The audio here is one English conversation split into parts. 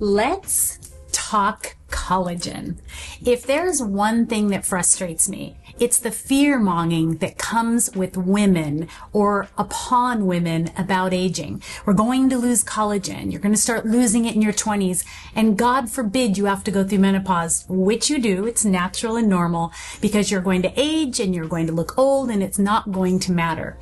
Let's talk collagen. If there's one thing that frustrates me, it's the fear-mongering that comes with women or upon women about aging. We're going to lose collagen. You're going to start losing it in your 20s. And God forbid you have to go through menopause, which you do. It's natural and normal because you're going to age and you're going to look old and it's not going to matter.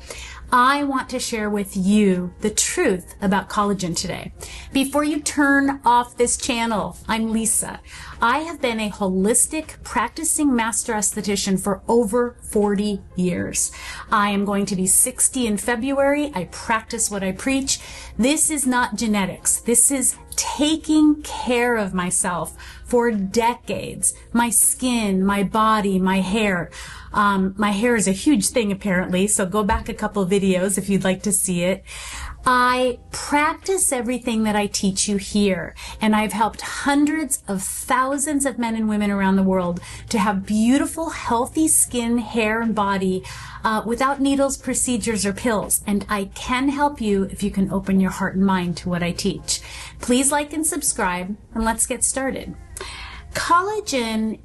I want to share with you the truth about collagen today. Before you turn off this channel, I'm Lisa. I have been a holistic practicing master esthetician for over 40 years. I am going to be 60 in February. I practice what I preach. This is not genetics. This is taking care of myself for decades. My skin, my body, my hair. My hair is a huge thing apparently, so go back a couple videos if you'd like to see it. I practice everything that I teach you here, and I've helped hundreds of thousands of men and women around the world to have beautiful, healthy skin, hair, and body without needles, procedures, or pills. And I can help you if you can open your heart and mind to what I teach. Please like and subscribe, and let's get started. Collagen,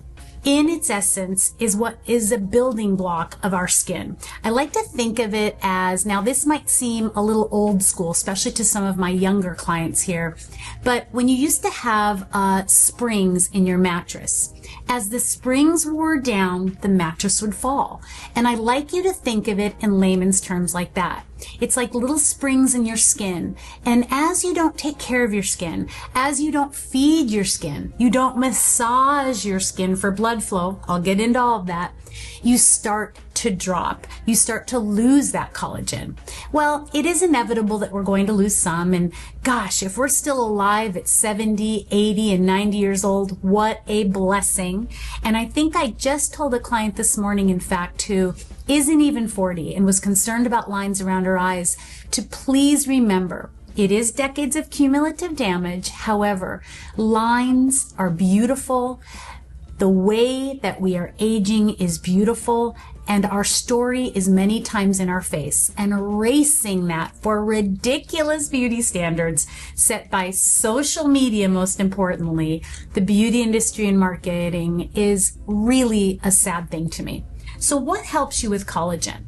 in its essence, is what is a building block of our skin. I like to think of it as, now this might seem a little old school, especially to some of my younger clients here, but when you used to have springs in your mattress, as the springs wore down, the mattress would fall. And I like you to think of it in layman's terms like that. It's like little springs in your skin. And as you don't take care of your skin, as you don't feed your skin, you don't massage your skin for blood flow, I'll get into all of that, you start to drop. You start to lose that collagen. Well, it is inevitable that we're going to lose some. And gosh, if we're still alive at 70, 80, and 90 years old, what a blessing. And I think I just told a client this morning, in fact, who isn't even 40 and was concerned about lines around her eyes, to please remember, it is decades of cumulative damage. However, lines are beautiful. The way that we are aging is beautiful, and our story is many times in our face. And erasing that for ridiculous beauty standards set by social media, most importantly, the beauty industry and marketing, is really a sad thing to me. So what helps you with collagen?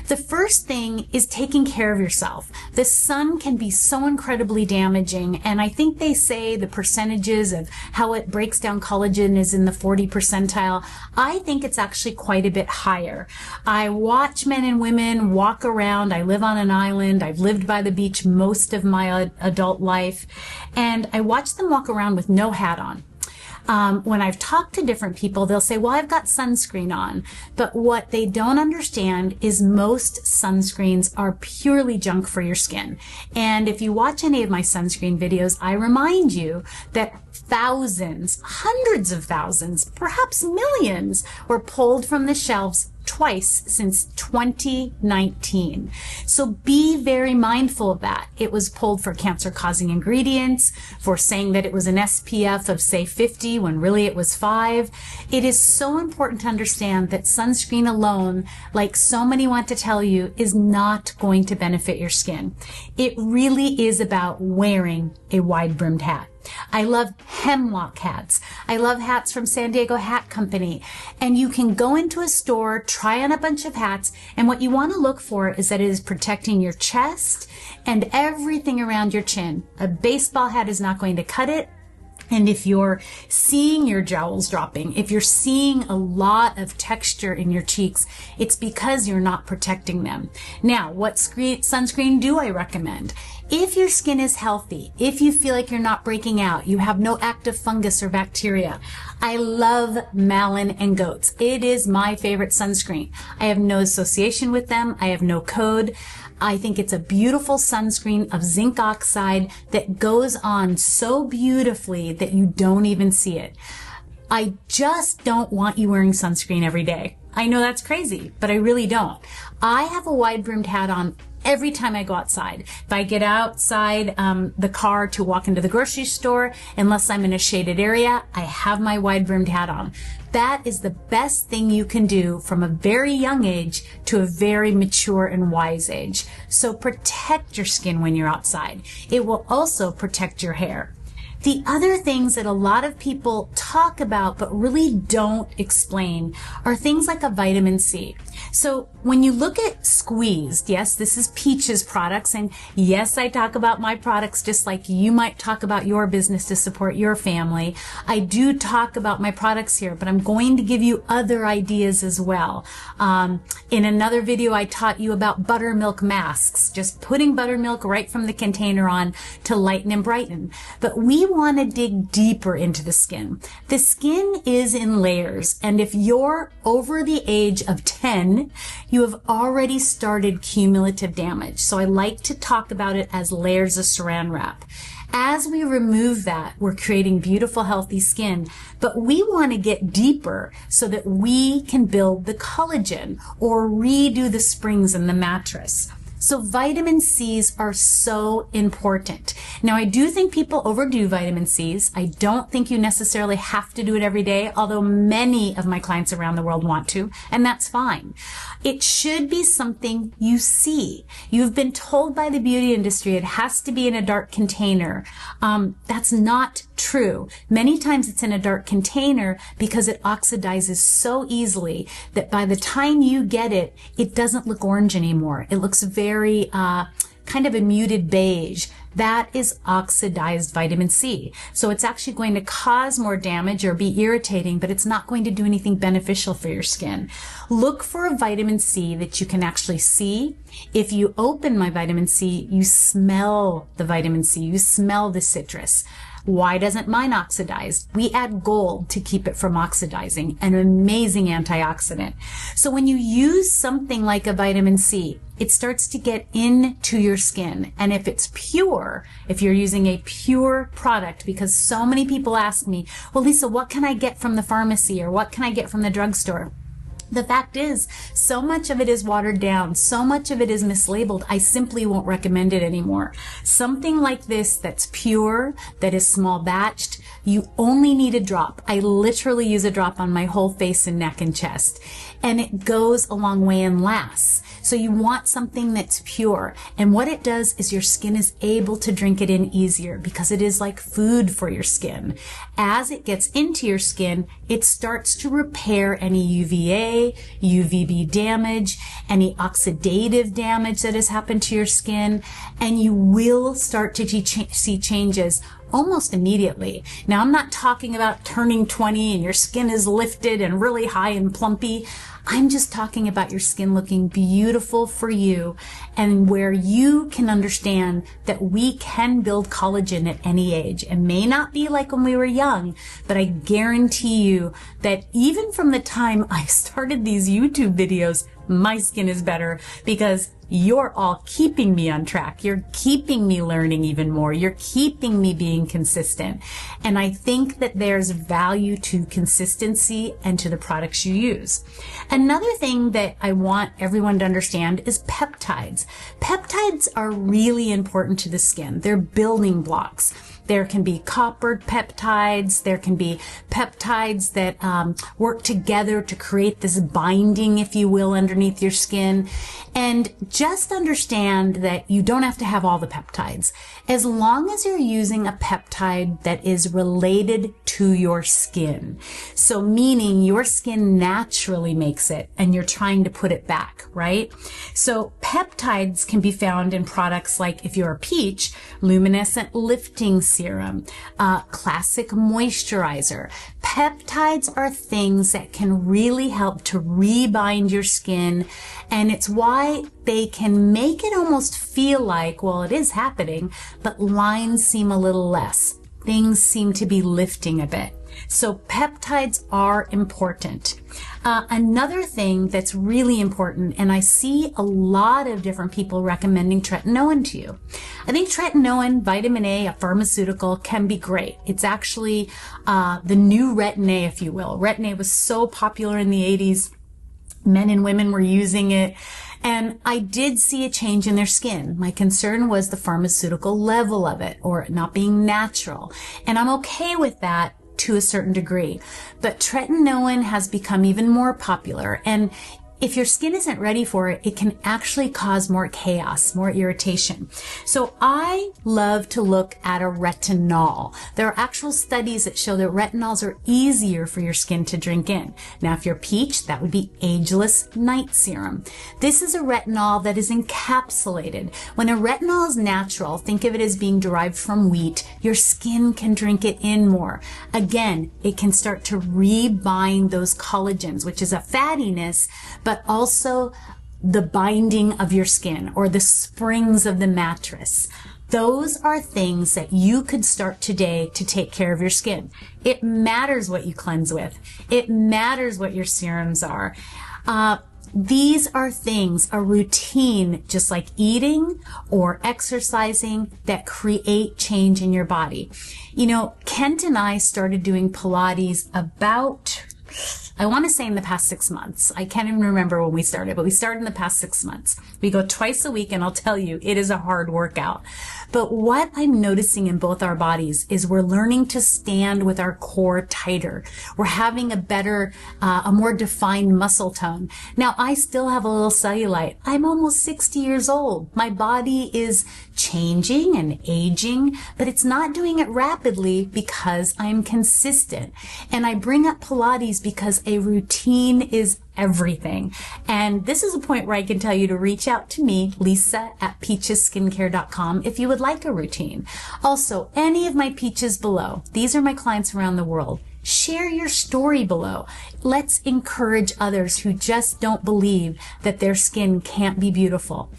The first thing is taking care of yourself. The sun can be so incredibly damaging, and I think they say the percentages of how it breaks down collagen is in the 40 percentile. I think it's actually quite a bit higher. I watch men and women walk around. I live on an island. I've lived by the beach most of my adult life, and I watch them walk around with no hat on. When I've talked to different people, they'll say, well, I've got sunscreen on. But what they don't understand is most sunscreens are purely junk for your skin. And if you watch any of my sunscreen videos, I remind you that thousands, hundreds of thousands, perhaps millions were pulled from the shelves twice since 2019. So be very mindful of that. It was pulled for cancer-causing ingredients, for saying that it was an SPF of, say, 50 when really it was 5. It is so important to understand that sunscreen alone, like so many want to tell you, is not going to benefit your skin. It really is about wearing a wide-brimmed hat. I love hemlock hats. I love hats from San Diego Hat Company. And you can go into a store, try on a bunch of hats, and what you want to look for is that it is protecting your chest and everything around your chin. A baseball hat is not going to cut it. And if you're seeing your jowls dropping, if you're seeing a lot of texture in your cheeks, it's because you're not protecting them. Now, what sunscreen do I recommend? If your skin is healthy, if you feel like you're not breaking out, you have no active fungus or bacteria, I love Malin and Goats. It is my favorite sunscreen. I have no association with them. I have no code. I think it's a beautiful sunscreen of zinc oxide that goes on so beautifully that you don't even see it. I just don't want you wearing sunscreen every day. I know that's crazy, but I really don't. I have a wide-brimmed hat on every time I go outside. If I get outside the car to walk into the grocery store, unless I'm in a shaded area, I have my wide-brimmed hat on. That is the best thing you can do from a very young age to a very mature and wise age. So protect your skin when you're outside. It will also protect your hair. The other things that a lot of people talk about but really don't explain are things like a vitamin C. So when you look at Squeezed, yes, this is Peach's products, and yes, I talk about my products just like you might talk about your business to support your family. I do talk about my products here, but I'm going to give you other ideas as well. In another video, I taught you about buttermilk masks, just putting buttermilk right from the container on to lighten and brighten. But we want to dig deeper into the skin. The skin is in layers, and if you're over the age of 10, you have already started cumulative damage. So I like to talk about it as layers of saran wrap. As we remove that, we're creating beautiful, healthy skin, but we want to get deeper so that we can build the collagen or redo the springs in the mattress. So vitamin C's are so important. Now, I do think people overdo vitamin C's. I don't think you necessarily have to do it every day, although many of my clients around the world want to, and that's fine. It should be something you see. You've been told by the beauty industry it has to be in a dark container. That's not true. Many times it's in a dark container because it oxidizes so easily that by the time you get it, it doesn't look orange anymore. It looks very kind of a muted beige. That is oxidized vitamin C. So it's actually going to cause more damage or be irritating, but it's not going to do anything beneficial for your skin. Look for a vitamin C that you can actually see. If you open my vitamin C, you smell the vitamin C, you smell the citrus. Why doesn't mine oxidize? We add gold to keep it from oxidizing, an amazing antioxidant. So when you use something like a vitamin C, it starts to get into your skin. And if it's pure, if you're using a pure product, because so many people ask me, well, Lisa, what can I get from the pharmacy or what can I get from the drugstore? The fact is, so much of it is watered down, so much of it is mislabeled, I simply won't recommend it anymore. Something like this that's pure, that is small batched, you only need a drop. I literally use a drop on my whole face and neck and chest, and it goes a long way and lasts. So you want something that's pure. And what it does is your skin is able to drink it in easier because it is like food for your skin. As it gets into your skin, it starts to repair any UVA, UVB damage, any oxidative damage that has happened to your skin, and you will start to see changes almost immediately. Now, I'm not talking about turning 20 and your skin is lifted and really high and plumpy. I'm just talking about your skin looking beautiful for you and where you can understand that we can build collagen at any age. It may not be like when we were young, but I guarantee you that even from the time I started these YouTube videos, my skin is better because you're all keeping me on track. You're keeping me learning even more. You're keeping me being consistent. And I think that there's value to consistency and to the products you use. Another thing that I want everyone to understand is peptides. Peptides are really important to the skin. They're building blocks. There can be copper peptides. There can be peptides that work together to create this binding, if you will, underneath your skin. And just understand that you don't have to have all the peptides. As long as you're using a peptide that is related to your skin. So meaning your skin naturally makes it and you're trying to put it back, right? So peptides can be found in products like, if you're a peach, luminescent lifting serum, classic moisturizer. Peptides are things that can really help to rebind your skin, and it's why they can make it almost feel like, well, it is happening, but lines seem a little less. Things seem to be lifting a bit. So peptides are important. Another thing that's really important, and I see a lot of different people recommending tretinoin to you. I think tretinoin, vitamin A, a pharmaceutical, can be great. It's actually the new Retin A, if you will. Retin A was so popular in the 80s. Men and women were using it. And I did see a change in their skin. My concern was the pharmaceutical level of it, or not being natural. And I'm okay with that to a certain degree. But tretinoin has become even more popular. And if your skin isn't ready for it, it can actually cause more chaos, more irritation. So I love to look at a retinol. There are actual studies that show that retinols are easier for your skin to drink in. Now, if you're peach, that would be Ageless Night Serum. This is a retinol that is encapsulated. When a retinol is natural, think of it as being derived from wheat, your skin can drink it in more. Again, it can start to rebind those collagens, which is a fattiness, but also the binding of your skin or the springs of the mattress. Those are things that you could start today to take care of your skin. It matters what you cleanse with. It matters what your serums are. These are things, a routine, just like eating or exercising, that create change in your body. You know, Kent and I started doing Pilates about, I want to say in the past 6 months. I can't even remember when we started, but we started in the past 6 months. We go twice a week, and I'll tell you, it is a hard workout. But what I'm noticing in both our bodies is we're learning to stand with our core tighter. We're having a better, a more defined muscle tone. Now, I still have a little cellulite. I'm almost 60 years old. My body is changing and aging, but it's not doing it rapidly because I'm consistent. And I bring up Pilates because a routine is everything. And this is a point where I can tell you to reach out to me, Lisa at peachesskincare.com, if you would like a routine. Also, any of my peaches below, these are my clients around the world. Share your story below. Let's encourage others who just don't believe that their skin can't be beautiful.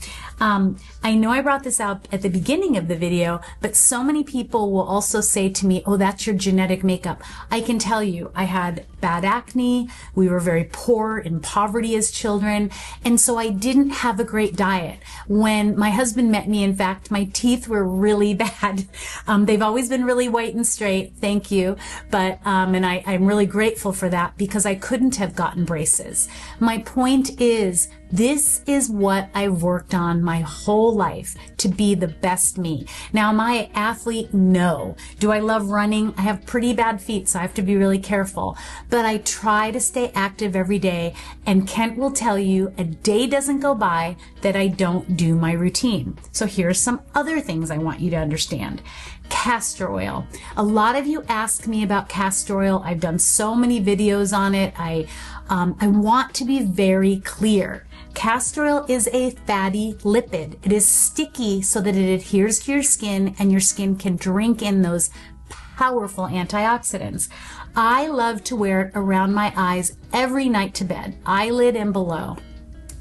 I know I brought this out at the beginning of the video, but so many people will also say to me, oh, that's your genetic makeup. I can tell you, I had bad acne. We were very poor in poverty as children. And so I didn't have a great diet. When my husband met me, in fact, my teeth were really bad. They've always been really white and straight. Thank you. But, and I'm really grateful for that because I couldn't have gotten braces. My point is, this is what I've worked on my whole life to be the best me. Now, am I an athlete? No. Do I love running? I have pretty bad feet, so I have to be really careful. But I try to stay active every day, and Kent will tell you a day doesn't go by that I don't do my routine. So here's some other things I want you to understand. Castor oil. A lot of you ask me about castor oil. I've done so many videos on it. I want to be very clear. Castor oil is a fatty lipid. It is sticky so that it adheres to your skin and your skin can drink in those powerful antioxidants. I love to wear it around my eyes every night to bed, eyelid and below.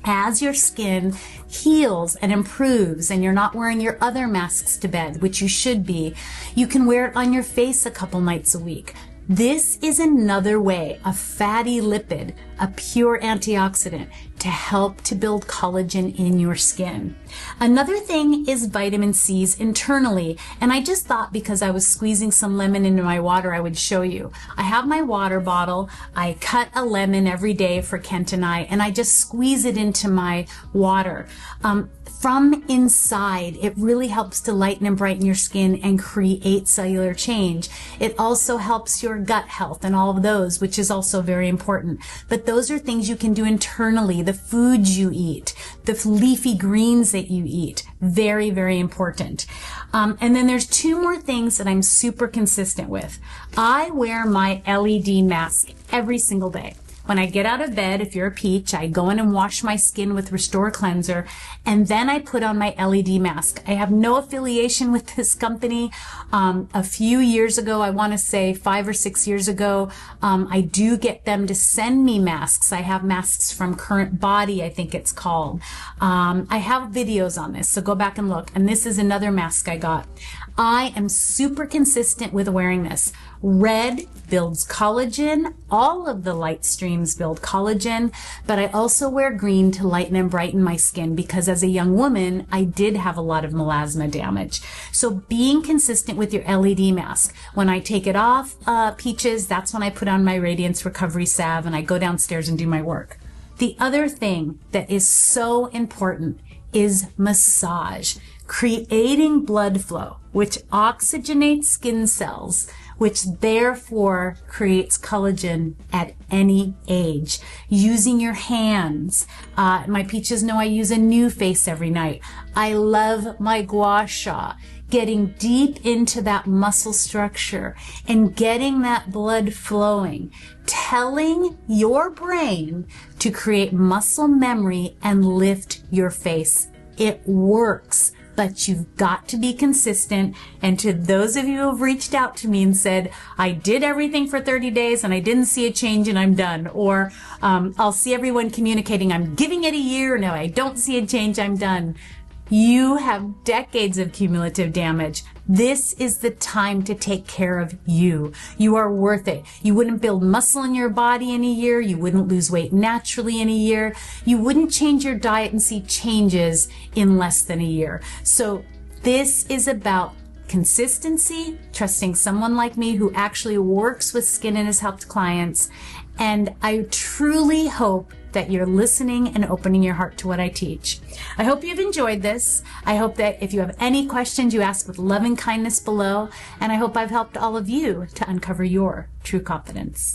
As your skin heals and improves and you're not wearing your other masks to bed, which you should be, you can wear it on your face a couple nights a week. This is another way, a fatty lipid, a pure antioxidant to help to build collagen in your skin. Another thing is vitamin C's internally. And I just thought because I was squeezing some lemon into my water, I would show you. I have my water bottle. I cut a lemon every day for Kent and I just squeeze it into my water. From inside, it really helps to lighten and brighten your skin and create cellular change. It also helps your gut health and all of those, which is also very important. But those are things you can do internally, the foods you eat, the leafy greens that you eat. Very, very important. And then there's two more things that I'm super consistent with. I wear my LED mask every single day. When I get out of bed, if you're a peach, I go in and wash my skin with Restore Cleanser, and then I put on my LED mask. I have no affiliation with this company. A few years ago, I want to say 5 or 6 years ago, I do get them to send me masks. I have masks from Current Body, I think it's called. I have videos on this, so go back and look. And this is another mask I got. I am super consistent with wearing this. Red builds collagen. All of the light streams build collagen, but I also wear green to lighten and brighten my skin because as a young woman, I did have a lot of melasma damage. So being consistent with your LED mask. When I take it off, peaches, that's when I put on my Radiance Recovery Salve and I go downstairs and do my work. The other thing that is so important is massage. Creating blood flow, which oxygenates skin cells, which therefore creates collagen at any age. Using your hands. My peaches know I use a new face every night. I love my gua sha. Getting deep into that muscle structure and getting that blood flowing, telling your brain to create muscle memory and lift your face. It works, but you've got to be consistent. And to those of you who have reached out to me and said, I did everything for 30 days and I didn't see a change and I'm done. Or I'll see everyone communicating, I'm giving it a year, no, I don't see a change, I'm done. You have decades of cumulative damage. This is the time to take care of you. You are worth it. You wouldn't build muscle in your body in a year. You wouldn't lose weight naturally in a year. You wouldn't change your diet and see changes in less than a year. So this is about consistency, trusting someone like me who actually works with skin and has helped clients. And I truly hope that you're listening and opening your heart to what I teach. I hope you've enjoyed this. I hope that if you have any questions, you ask with loving kindness below. And I hope I've helped all of you to uncover your true confidence.